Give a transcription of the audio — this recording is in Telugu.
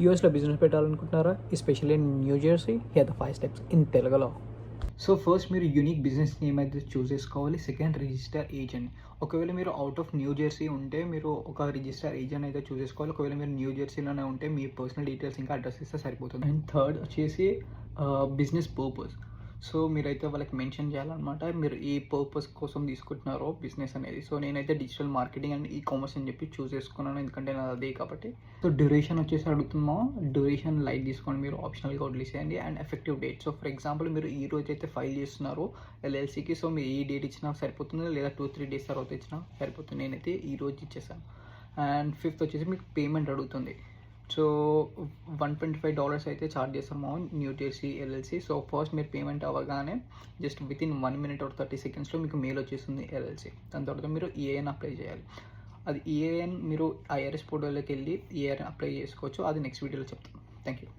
యూఎస్లో బిజినెస్ పెట్టాలనుకుంటున్నారా, especially in New Jersey? Here the 5 steps in తెలుగులో. సో ఫస్ట్ మీరు యూనిక్ బిజినెస్ నేమ్ అయితే చూస్ చేసుకోవాలి. Second, register agent. ఒకవేళ మీరు అవుట్ ఆఫ్ న్యూ జెర్సీ ఉంటే మీరు ఒక రిజిస్టర్ ఏజెంట్ అయితే చూస్ చేసుకోవాలి. ఒకవేళ మీరు న్యూ జెర్సీలోనే ఉంటే మీ పర్సనల్ డీటెయిల్స్ ఇంకా అడ్రస్ ఇస్తే సరిపోతుంది. అండ్ థర్డ్ వచ్చేసి బిజినెస్ పర్పస్. సో మీరైతే వాళ్ళకి మెన్షన్ చేయాలన్నమాట మీరు ఏ పర్పస్ కోసం తీసుకుంటున్నారో బిజినెస్ అనేది. సో నేనైతే digital marketing and e commerce అని చెప్పి చూస్ చేసుకున్నాను, ఎందుకంటే నాది అదే కాబట్టి. సో డ్యూరేషన్ వచ్చేసి అడుగుతున్నాం, డ్యూరేషన్ లైట్ తీసుకోండి, మీరు ఆప్షనల్గా వదిలేసేయండి. And effective date. So for example మీరు ఈ రోజు అయితే ఫైల్ చేస్తున్నారు ఎల్ఎల్సీకి, సో మీరు ఈ డేట్ ఇచ్చినా సరిపోతుంది, లేదా 2-3 డేస్ తర్వాత ఇచ్చినా సరిపోతుంది. నేనైతే ఈ రోజు ఇచ్చేసాను. అండ్ ఫిఫ్త్ వచ్చేసి మీకు పేమెంట్ అడుగుతుంది. సో $125 అయితే ఛార్జ్ చేస్తాము new Jersey LLC. So first మీరు పేమెంట్ అవ్వగానే జస్ట్ వితిన్ 1 minute or 30 secondsలో మీకు మెయిల్ వచ్చేస్తుంది ఎల్ఎల్సీ. దాని తర్వాత మీరు ఈఏఎన్ అప్లై చేయాలి. అది ఈఏఎన్ మీరు ఐఆర్ఎస్ పోర్టల్లోకి వెళ్ళి ఈఏఎన్ అప్లై చేసుకోవచ్చు. అది నెక్స్ట్ వీడియోలో చెప్తాను. Thank you.